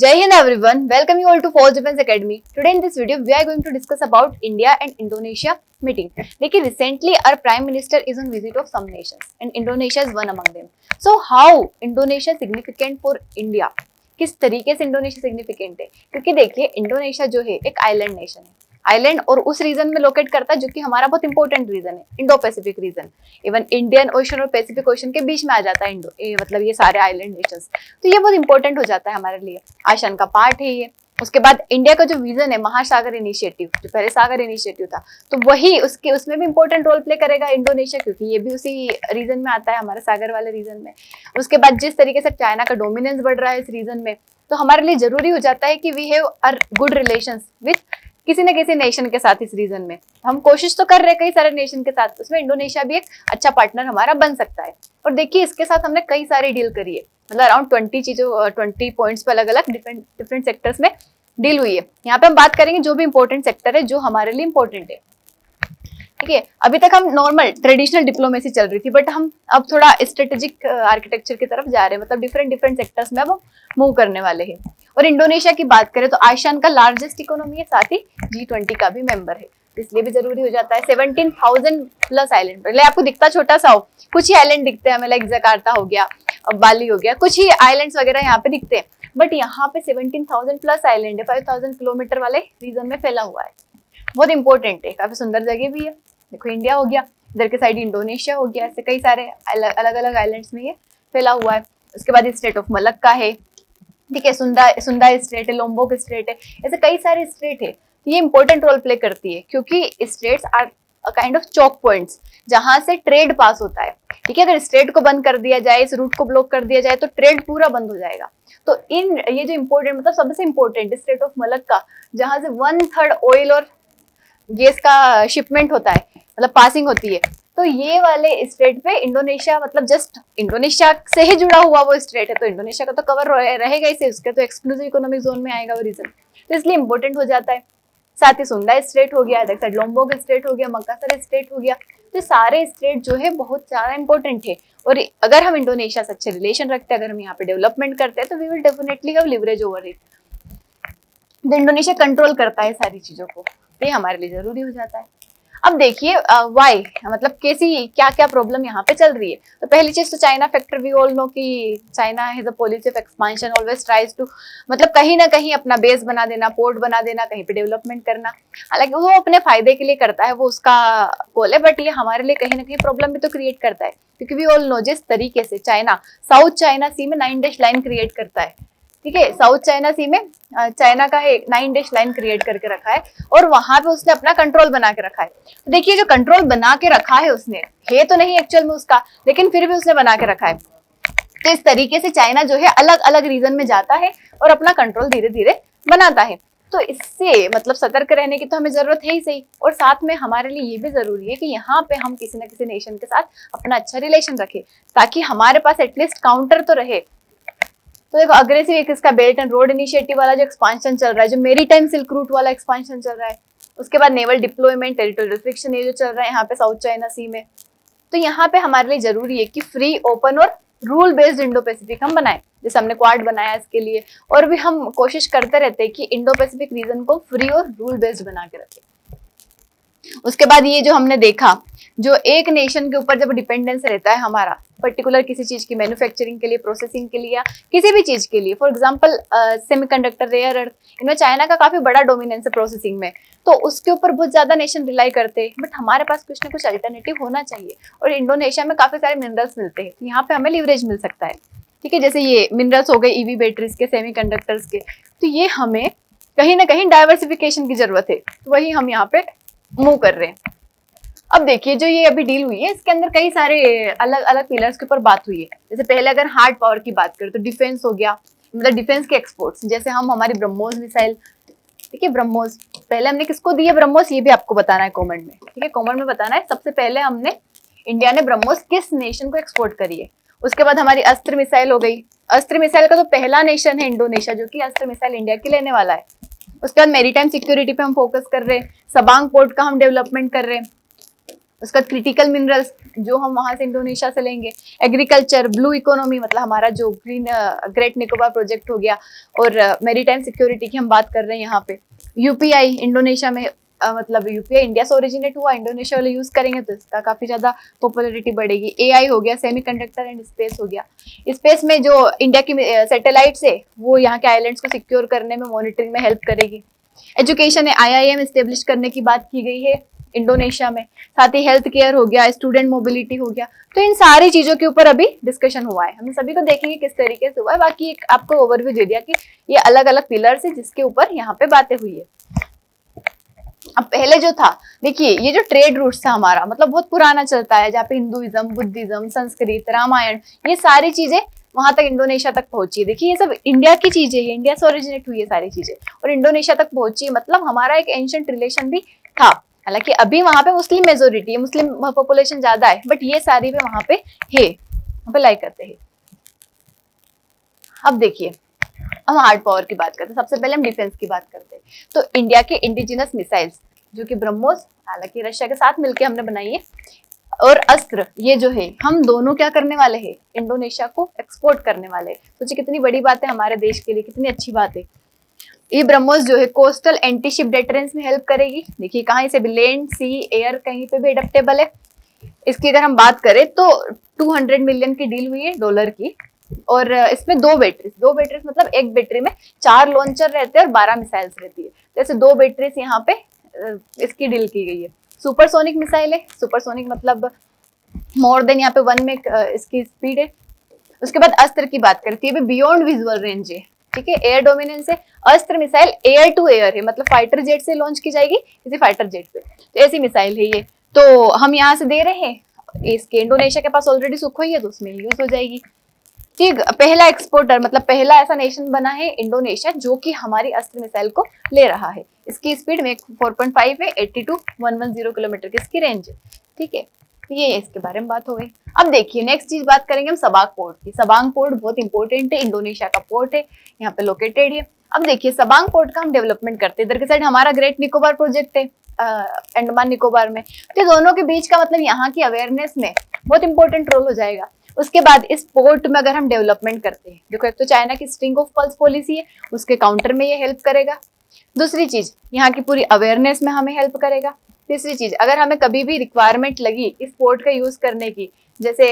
Jai Hind everyone, welcome you all to Forge Defense Academy. Today in this video we are going to discuss about India and Indonesia meeting. देखिए recently our Prime Minister is on visit of some nations and Indonesia is one among them. So how Indonesia significant for India? किस तरीके से Indonesia significant है? क्योंकि देखिए Indonesia जो है एक आइलैंड नेशन है, आइलैंड और उस रीजन में लोकेट करता है जो कि हमारा बहुत इंपॉर्टेंट रीजन है, Indo Pacific region. Even Indian ocean और पैसिफिक ओशन के बीच में आ जाता है मतलब ये सारे आइलैंड नेशंस, तो ये बहुत इंपॉर्टेंट हो जाता है हमारे लिए, आसियान का पार्ट है ये। उसके बाद इंडिया का जो विजन है महासागर इनिशिएटिव, जो पहले सागर इनिशिएटिव था, तो वही उसमें भी इंपॉर्टेंट रोल प्ले करेगा इंडोनेशिया, क्योंकि ये भी उसी रीजन में आता है, हमारे सागर वाले रीजन में। उसके बाद जिस तरीके से चाइना का डोमिनेंस बढ़ रहा है इस रीजन में, तो हमारे लिए जरूरी हो जाता है कि we have a good relations with किसी न किसी नेशन के साथ इस रीजन में। हम कोशिश तो कर रहे हैं कई सारे नेशन के साथ, उसमें इंडोनेशिया भी एक अच्छा पार्टनर हमारा बन सकता है। और देखिए इसके साथ हमने कई सारी डील करी है, मतलब अराउंड 20 पॉइंट्स पे अलग अलग डिफरेंट सेक्टर्स में डील हुई है। यहाँ पे हम बात करेंगे जो भी इंपॉर्टेंट सेक्टर है जो हमारे लिए इंपॉर्टेंट है, ठीक है। अभी तक हम नॉर्मल ट्रेडिशनल डिप्लोमेसी चल रही थी, बट हम अब थोड़ा स्ट्रेटेजिक आर्किटेक्चर की तरफ जा रहे हैं, मतलब डिफरेंट सेक्टर्स में अब हम मूव करने वाले हैं। और इंडोनेशिया की बात करें तो आसियान का लार्जेस्ट इकोनॉमी है, साथ ही G20 का भी मेंबर है, इसलिए भी जरूरी हो जाता है। 17,000 प्लस आइलैंड, पहले आपको दिखता छोटा सा हो, कुछ ही आइलैंड दिखते हैं हमें, लाइक जकार्ता हो गया, बाली हो गया, कुछ ही आइलैंड्स वगैरह यहाँ पे दिखते हैं, बट यहाँ पे 17,000 प्लस आइलैंड है, 5,000 किलोमीटर वाले रीजन में फैला हुआ है, बहुत इंपॉर्टेंट है, काफी सुंदर जगह भी है। देखो इंडिया हो गया, इधर के साइड इंडोनेशिया हो गया, ऐसे कई सारे अलग अलग आइलैंड्स में ये फैला हुआ है। उसके बाद स्टेट ऑफ मलक्का है, ठीक है, सुंदा स्टेट है, लोम्बोक स्टेट है, ऐसे कई सारे स्टेट है। ये इंपॉर्टेंट रोल प्ले करती है क्योंकि states are kind of choke points जहां से ट्रेड पास होता है, ठीक है। अगर स्टेट को बंद कर दिया जाए, इस रूट को ब्लॉक कर दिया जाए, तो ट्रेड पूरा बंद हो जाएगा। तो ये जो इंपॉर्टेंट, मतलब सबसे इंपॉर्टेंट स्टेट ऑफ मलक्का, जहां से 1/3 ऑयल और गैस का शिपमेंट होता है, मतलब पासिंग होती है, तो ये वाले स्टेट पे इंडोनेशिया, मतलब जस्ट इंडोनेशिया से ही जुड़ा हुआ वो स्टेट है, तो इंडोनेशिया का तो कवर रहेगा इसे, उसके तो एक्सक्लूसिव इकोनॉमिक जोन में आएगा वो रीजन, तो इसलिए इंपॉर्टेंट हो जाता है। साथ ही सुंदा स्टेट हो गया, लोम्बोक स्टेट हो गया, मकासर स्टेट हो गया, तो सारे स्टेट जो है बहुत ज्यादा इंपॉर्टेंट है। और अगर हम इंडोनेशिया से अच्छे रिलेशन रखते हैं, अगर हम यहाँ पे डेवलपमेंट करते हैं, तो we will definitely have leverage over it. तो इंडोनेशिया कंट्रोल करता है सारी चीजों को, तो ये हमारे लिए जरूरी हो जाता है। अब देखिए वाई, मतलब कैसी क्या क्या प्रॉब्लम यहाँ पे चल रही है। तो पहली चीज तो China factor, we all know कि China has a policy of expansion, always tries to, मतलब कहीं ना कहीं अपना बेस बना देना, पोर्ट बना देना, कहीं पे डेवलपमेंट करना। हालांकि वो अपने फायदे के लिए करता है, वो उसका गोल है, बट ये हमारे लिए कहीं ना कहीं प्रॉब्लम भी तो क्रिएट करता है, क्योंकि वी ऑल नो जिस तरीके से चाइना साउथ चाइना सी में 9 डैश लाइन क्रिएट करता है, ठीक है, साउथ चाइना सी में चाइना का एक 9 डैश लाइन क्रिएट करके रखा है, और वहां पे उसने अपना कंट्रोल बना के रखा है। तो देखिए जो कंट्रोल बना के रखा है उसने, है तो नहीं एक्चुअल में उसका, लेकिन फिर भी उसने बना के रखा है। तो इस तरीके से चाइना जो है अलग अलग रीजन में जाता है और अपना कंट्रोल धीरे धीरे बनाता है। तो इससे मतलब सतर्क रहने की तो हमें जरूरत है ही सही, और साथ में हमारे लिए ये भी जरूरी है कि यहाँ पे हम किसी न किसी नेशन के साथ अपना अच्छा रिलेशन रखें, ताकि हमारे पास एटलीस्ट काउंटर तो रहे। तो देखो अग्रेसिव एक इसका बेल्ट एंड रोड इनिशिएटिव वाला जो एक्सपांशन चल रहा है, जो मेरीटाइम सिल्क रूट वाला एक्सपांशन चल रहा है, उसके बाद नेवल डिप्लॉयमेंट, टेरिटोरियल रिस्ट्रिक्शन ये जो चल रहा है यहाँ पे साउथ चाइना सी में, तो यहाँ पे हमारे लिए जरूरी है कि फ्री, ओपन और रूल बेस्ड इंडो पैसिफिक हम बनाए, जैसे हमने क्वाड बनाया इसके लिए, और भी हम कोशिश करते रहते हैं कि इंडो पैसिफिक रीजन को फ्री और रूल बेस्ड बना के रखें। उसके बाद ये जो हमने देखा, जो एक नेशन के ऊपर जब डिपेंडेंस रहता है हमारा, पर्टिकुलर किसी चीज की मैन्युफैक्चरिंग के लिए, प्रोसेसिंग के लिए, या किसी भी चीज के लिए, for example semiconductor, rare earth, इनमें चाइना का काफी बड़ा डोमिनेंस है प्रोसेसिंग में, तो उसके ऊपर बहुत ज्यादा नेशन रिलाई करते हैं, बट हमारे पास कुछ ना कुछ अल्टरनेटिव होना चाहिए। और इंडोनेशिया में काफी सारे मिनरल्स मिलते हैं, यहाँ पे हमें लिवरेज मिल सकता है, ठीक है, जैसे ये मिनरल्स हो गए ईवी बैटरीज के, सेमीकंडक्टर्स के, तो ये हमें कहीं ना कहीं डाइवर्सिफिकेशन की जरूरत है, तो वही हम यहाँ पे मूव कर रहे हैं। अब देखिए जो ये अभी डील हुई है, इसके अंदर कई सारे अलग अलग पिलर्स के ऊपर बात हुई है। जैसे पहले अगर हार्ड पावर की बात करें तो डिफेंस हो गया, मतलब डिफेंस के एक्सपोर्ट्स, जैसे हम हमारी ब्रह्मोस मिसाइल, ठीक है, ब्रह्मोस पहले हमने किसको दी है ब्रह्मोस, ये भी आपको बताना है कमेंट में, ठीक है, कमेंट में बताना है सबसे पहले हमने, इंडिया ने ब्रह्मोस किस नेशन को एक्सपोर्ट करी है। उसके बाद हमारी अस्त्र मिसाइल हो गई, अस्त्र मिसाइल का तो पहला नेशन है इंडोनेशिया, जो कि अस्त्र मिसाइल इंडिया की लेने वाला है। उसके बाद मेरीटाइम सिक्योरिटी पे हम फोकस कर रहे हैं, सबांग पोर्ट का हम डेवलपमेंट कर रहे हैं, उसका क्रिटिकल मिनरल्स जो हम वहां से इंडोनेशिया से लेंगे, एग्रीकल्चर, ब्लू इकोनॉमी मतलब हमारा जो ग्रीन ग्रेट निकोबार प्रोजेक्ट हो गया, और मेरीटाइम सिक्योरिटी की हम बात कर रहे हैं यहाँ पे। यूपीआई इंडोनेशिया में मतलब यूपीआई इंडिया से ओरिजिनेट हुआ, इंडोनेशिया वाले यूज करेंगे तो इसका काफी ज्यादा पॉपुलैरिटी बढ़ेगी। एआई हो गया, सेमीकंडक्टर एंड स्पेस हो गया। स्पेस में जो इंडिया की सैटेलाइट्स है वो यहाँ के आइलैंड्स को सिक्योर करने में, मॉनिटरिंग में हेल्प करेगी। एजुकेशन है, आईआईएम एस्टेब्लिश करने की बात की गई है इंडोनेशिया में। साथ ही हेल्थ केयर हो गया, स्टूडेंट मोबिलिटी हो गया। तो इन सारी चीजों के ऊपर अभी डिस्कशन हुआ है, हम सभी को देखेंगे किस तरीके से हुआ है। बाकी एक आपको ओवरव्यू दे दिया कि ये अलग अलग पिलर्स है जिसके ऊपर यहाँ पे बातें हुई है। अब पहले जो था, देखिए ये जो ट्रेड रूट्स था हमारा, मतलब बहुत पुराना चलता है, जहाँ पे हिंदुइज्म, बुद्धिज्म, संस्कृत, रामायण, ये सारी चीजें वहां तक इंडोनेशिया तक पहुंची है। देखिए ये सब इंडिया की चीजें है, इंडिया से ओरिजिनेट हुई है सारी चीजें और इंडोनेशिया तक पहुंची है। मतलब हमारा एक एंशिएंट रिलेशन भी था। हालांकि अभी वहां पे मुस्लिम मेजोरिटी है, मुस्लिम पॉपुलेशन ज्यादा है, बट ये सारी भी वहां पे है, वहां पे लाइक करते हैं। अब देखिए हम हार्ड पावर की बात करते हैं। सबसे पहले हम डिफेंस की बात करते हैं। तो इंडिया के इंडिजिनस मिसाइल्स जो कि ब्रह्मोस, हालांकि रशिया के साथ मिलकर हमने बनाई है, और अस्त्र, ये जो है हम दोनों क्या करने वाले हैं, इंडोनेशिया को एक्सपोर्ट करने वाले हैं। सोचिए कितनी बड़ी बात है हमारे देश के लिए, कितनी अच्छी बात है। ये ब्रह्मोस जो है कोस्टल एंटी शिप डेटरेंस में हेल्प करेगी। देखिए कहाँ इसे भी लैंड, सी, एयर कहीं पे भी एडेप्टेबल है। इसकी अगर हम बात करें तो 200 मिलियन की डील हुई है डॉलर की, और इसमें दो बैटरीज मतलब एक बैटरी में 4 लॉन्चर रहते हैं और 12 मिसाइल्स रहती है। जैसे 2 बैटरीज यहाँ पे इसकी डील की गई है। सुपरसोनिक मिसाइल है, सुपरसोनिक मतलब मोर देन यहाँ पे 1 में इसकी स्पीड है। उसके बाद अस्त्र की बात करती है, बियॉन्ड विजुअल रेंज है, ठीक है। एयर डोमिनेंस है, अस्त्र मिसाइल एयर टू एयर है, मतलब फाइटर जेट से लॉन्च की जाएगी किसी फाइटर जेट पे, तो ऐसी मिसाइल है ये। तो हम यहाँ से दे रहे हैं, इसके इंडोनेशिया के पास ऑलरेडी सुखोई है तो उसमें यूज हो जाएगी। ठीक, पहला एक्सपोर्टर मतलब पहला ऐसा नेशन बना है इंडोनेशिया जो कि हमारी अस्त्र मिसाइल को ले रहा है। इसकी स्पीड में 4.5 है, 80 to 110 किलोमीटर की इसकी रेंज है, ठीक है। ये इसके बारे में बात हो गई। अब देखिए नेक्स्ट चीज बात करेंगे हम सबांग पोर्ट की। सबांग पोर्ट बहुत इंपॉर्टेंट है, इंडोनेशिया का पोर्ट है, यहाँ पे लोकेटेड है। अब देखिए सबांग पोर्ट का हम डेवलपमेंट करते हैं। इधर के साइड हमारा ग्रेट निकोबार प्रोजेक्ट है अंडमान निकोबार में, तो दोनों के बीच का मतलब यहाँ की अवेयरनेस में बहुत इंपॉर्टेंट रोल हो जाएगा। उसके बाद इस पोर्ट में अगर हम डेवलपमेंट करते हैं, देखो एक तो चाइना की स्ट्रिंग ऑफ पल्स पॉलिसी है, उसके काउंटर में ये हेल्प करेगा। दूसरी चीज यहाँ की पूरी अवेयरनेस में हमें हेल्प करेगा। तीसरी चीज, अगर हमें कभी भी रिक्वायरमेंट लगी इस पोर्ट का यूज करने की, जैसे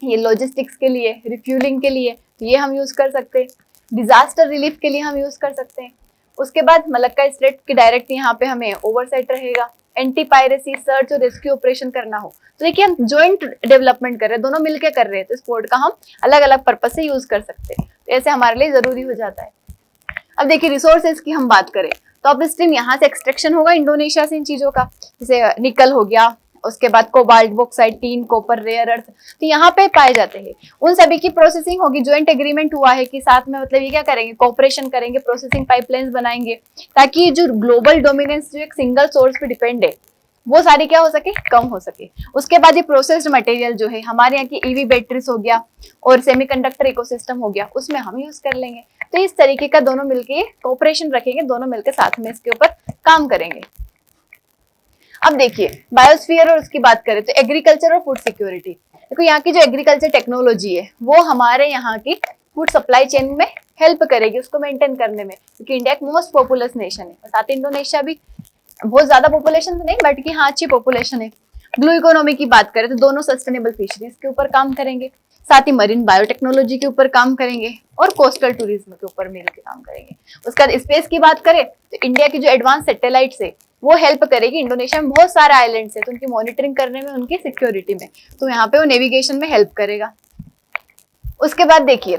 ये लॉजिस्टिक्स के लिए, रिफ्यूलिंग के लिए, ये हम यूज कर सकते हैं। डिजास्टर रिलीफ के लिए हम यूज कर सकते हैं। उसके बाद मलक्का स्ट्रेट की डायरेक्ट यहाँ पे हमें ओवरसाइट रहेगा। एंटी पायरेसी, सर्च और रेस्क्यू ऑपरेशन करना हो तो देखिए हम ज्वाइंट डेवलपमेंट कर रहे हैं, दोनों मिलकर कर रहे हैं, तो इस पोर्ट का हम अलग अलग पर्पज से यूज कर सकते हैं। तो ऐसे हमारे लिए जरूरी हो जाता है। अब देखिए रिसोर्सेज की हम बात करें तो अब स्ट्रीम यहाँ से एक्सट्रैक्शन होगा इंडोनेशिया से इन चीजों का, जैसे निकल हो गया, उसके बाद cobalt, bauxite, tin, copper, rare earth, तो यहाँ पे पाए जाते हैं। उन सभी की प्रोसेसिंग होगी। ज्वाइंट एग्रीमेंट हुआ है कि साथ में मतलब ये क्या करेंगे, कोऑपरेशन करेंगे, प्रोसेसिंग पाइपलाइंस बनाएंगे, ताकि जो ग्लोबल डोमिनेंस जो एक सिंगल सोर्स पे डिपेंड है वो सारी क्या हो सके, कम हो सके। उसके बाद ये प्रोसेस्ड मटेरियल जो है हमारे यहाँ की ईवी बैटरीज हो गया और सेमीकंडक्टर इकोसिस्टम हो गया, उसमें हम यूज कर लेंगे। तो इस तरीके का दोनों मिलके कोऑपरेशन रखेंगे, दोनों मिलकर साथ में इसके ऊपर काम करेंगे। अब देखिए बायोस्फीयर और उसकी बात करें तो एग्रीकल्चर और फूड सिक्योरिटी। देखो यहाँ की जो एग्रीकल्चर टेक्नोलॉजी है वो हमारे यहाँ की फूड सप्लाई चेन में हेल्प करेगी उसको मेंटेन करने में, क्योंकि इंडिया एक मोस्ट पॉपुलस नेशन है और साथ ही इंडोनेशिया भी बहुत ज्यादा पॉपुलेशन तो नहीं बट की हाँ अच्छी पॉपुलेशन है। ब्लू इकोनॉमी की बात करें तो दोनों सस्टेनेबल फिशरीज के ऊपर काम करेंगे, साथ ही मरीन बायोटेक्नोलॉजी के ऊपर काम करेंगे और कोस्टल टूरिज्म के ऊपर मिलकर काम करेंगे। उसके बाद स्पेस की बात करें तो इंडिया की जो एडवांस सैटेलाइट्स है वो हेल्प करेगी। इंडोनेशिया में बहुत सारे आइलैंड्स है तो उनकी मॉनिटरिंग करने में, उनकी सिक्योरिटी में, तो यहाँ पे वो नेविगेशन में हेल्प करेगा। उसके बाद देखिए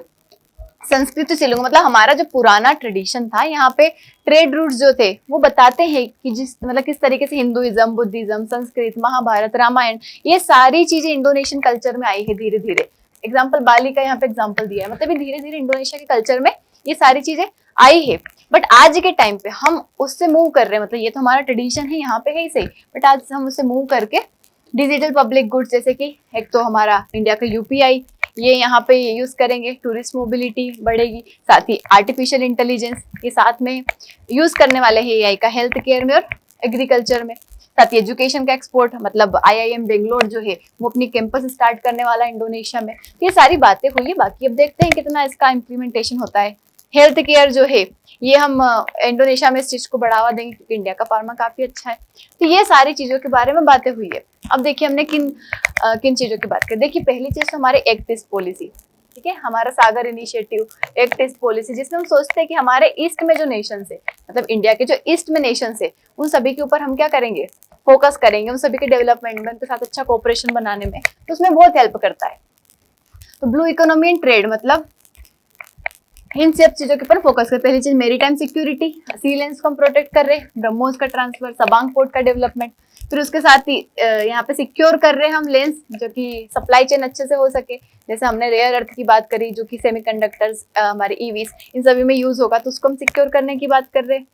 संस्कृत से लूंगा, मतलब हमारा जो पुराना ट्रेडिशन था, यहाँ पे ट्रेड रूट्स जो थे वो बताते हैं कि जिस मतलब किस तरीके से हिंदुइज्म, बुद्धिज्म, संस्कृत, महाभारत, रामायण, ये सारी चीजें इंडोनेशियन कल्चर में आई है धीरे धीरे। एग्जाम्पल बाली का यहाँ पे एग्जाम्पल दिया है, मतलब धीरे धीरे इंडोनेशिया के कल्चर में ये सारी चीजें आई है। बट आज के टाइम पे हम उससे मूव कर रहे हैं, मतलब ये तो हमारा ट्रेडिशन है यहाँ पे है ही सही, बट आज हम उससे मूव करके डिजिटल पब्लिक गुड्स, जैसे कि एक तो हमारा इंडिया का यूपीआई, ये यहाँ पे यूज करेंगे, टूरिस्ट मोबिलिटी बढ़ेगी, साथ ही आर्टिफिशियल इंटेलिजेंस ये साथ में यूज करने वाले हैं एआई का हेल्थ केयर में और एग्रीकल्चर में। साथ ही एजुकेशन का एक्सपोर्ट, मतलब IIM बेंगलोर जो है वो अपनी कैंपस स्टार्ट करने वाला है इंडोनेशिया में। ये सारी बातें हुई है, बाकी अब देखते हैं कितना इसका इम्प्लीमेंटेशन होता है। हेल्थ केयर जो है ये हम इंडोनेशिया में इस चीज को बढ़ावा देंगे क्योंकि इंडिया का फार्मा काफी अच्छा है। तो ये सारी चीजों के बारे में बातें हुई है। अब देखिए हमने किन चीजों की बात करी। देखिए पहली चीज तो हमारे एक्ट ईस्ट पॉलिसी, ठीक है, हमारा सागर इनिशिएटिव, एक्ट ईस्ट पॉलिसी, जिसमें हम सोचते हैं कि हमारे ईस्ट में जो नेशन है, मतलब इंडिया के जो ईस्ट में नेशन है, उन सभी के ऊपर हम क्या करेंगे, फोकस करेंगे, उन सभी के डेवलपमेंट में, उनके साथ अच्छा कोऑपरेशन बनाने में, तो उसमें बहुत हेल्प करता है। तो ब्लू इकोनॉमी एंड ट्रेड, मतलब इन सब चीजों के ऊपर फोकस कर। पहली चीज मेरीटाइम सिक्योरिटी, सी लेन्स को हम प्रोटेक्ट कर रहे हैं, ब्रह्मोस का ट्रांसफर, सबांग पोर्ट का डेवलपमेंट, फिर उसके साथ ही यहाँ पे सिक्योर कर रहे हैं हम लेंस जो कि सप्लाई चेन अच्छे से हो सके। जैसे हमने रेयर अर्थ की बात करी जो कि सेमीकंडक्टर्स, हमारे ईवीज, इन सभी में यूज होगा, तो उसको हम सिक्योर करने की बात कर रहे हैं।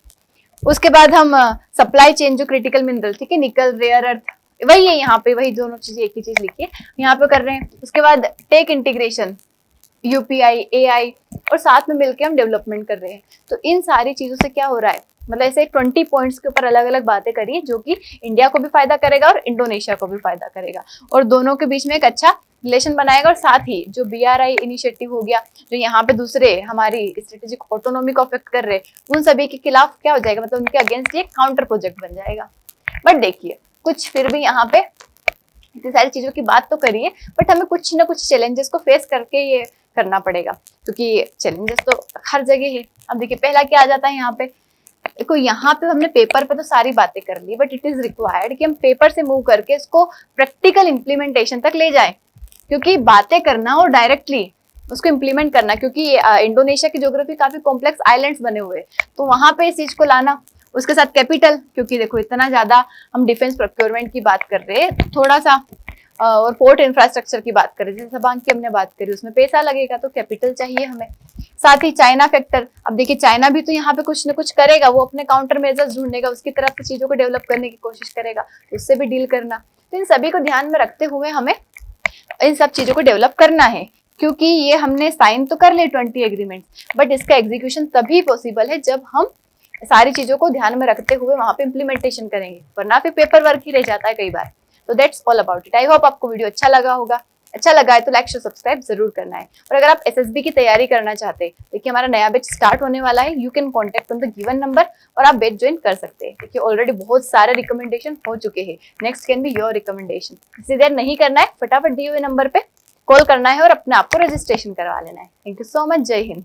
उसके बाद हम सप्लाई चेन जो क्रिटिकल मिनरल, ठीक है, निकल, रेयर अर्थ, वही है यहाँ पे, वही दोनों चीजें एक ही चीज लिखी है यहाँ पे कर रहे हैं। उसके बाद टेक इंटीग्रेशन, UPI, AI, और साथ में मिलकर हम डेवलपमेंट कर रहे हैं। तो इन सारी चीजों से क्या हो रहा है, मतलब ऐसे 20 पॉइंट्स के ऊपर अलग अलग बातें करी जो कि इंडिया को भी फायदा करेगा और इंडोनेशिया को भी फायदा करेगा, और दोनों के बीच में एक अच्छा रिलेशन बनाएगा। और साथ ही जो BRI इनिशिएटिव हो गया, जो यहाँ पे दूसरे हमारी स्ट्रेटेजिक ऑटोनॉमी को अफेक्ट कर रहे, उन सभी के खिलाफ क्या हो जाएगा, मतलब उनके अगेंस्ट ये काउंटर प्रोजेक्ट बन जाएगा। बट देखिए कुछ फिर भी यहाँ पे इतनी सारी चीजों की बात तो करिए, बट हमें कुछ ना कुछ चैलेंजेस को फेस करके ये करना पड़ेगा, क्योंकि चैलेंजेस तो हर जगह है। अब देखिए पहला क्या आ जाता है यहाँ पे, देखो यहाँ पे हमने पेपर पे तो सारी बातें कर ली, बट इट इज रिक्वायर्ड कि हम पेपर से मूव करके इसको प्रैक्टिकल इम्प्लीमेंटेशन तक ले जाएं, क्योंकि बातें करना और डायरेक्टली उसको इम्प्लीमेंट करना, क्योंकि इंडोनेशिया की ज्योग्राफी काफी कॉम्प्लेक्स आइलैंड्स बने हुए हैं, तो वहां पे इस चीज को लाना। उसके साथ कैपिटल, क्योंकि देखो इतना ज्यादा हम डिफेंस प्रोक्योरमेंट की बात कर रहे हैं, थोड़ा सा और पोर्ट इंफ्रास्ट्रक्चर की बात करें, जैसे सबांग की हमने बात करी, उसमें पैसा लगेगा, तो कैपिटल चाहिए हमें। साथ ही चाइना फैक्टर, अब देखिए चाइना भी तो यहाँ पे कुछ ना कुछ करेगा, वो अपने काउंटर मेजर्स ढूंढेगा, उसकी तरफ से चीजों को डेवलप करने की कोशिश करेगा, तो उससे भी डील करना। तो इन सभी को ध्यान में रखते हुए हमें इन सब चीजों को डेवलप करना है, क्योंकि ये हमने साइन तो कर ले 20 एग्रीमेंट, बट इसका एग्जीक्यूशन तभी पॉसिबल है जब हम सारी चीजों को ध्यान में रखते हुए वहां पे इम्प्लीमेंटेशन करेंगे, वरना फिर पेपर वर्क ही रह जाता है कई बार। तो that's all about it. I hope आपको वीडियो अच्छा लगा होगा। अच्छा लगा है तो लाइक शेयर सब्सक्राइब जरूर करना है। और अगर आप SSB की तैयारी करना चाहते हैं, देखिए हमारा नया बैच स्टार्ट होने वाला है, you can contact on the given number और आप बैच ज्वाइन कर सकते हैं। देखिए ऑलरेडी बहुत सारे रिकमेंडेशन हो चुके हैं, next can be your recommendation. इसी देर नहीं करना है, फटाफट दिए हुए नंबर पे कॉल करना है और अपने आप को रजिस्ट्रेशन करवा लेना है। थैंक यू सो मच, जय हिंद।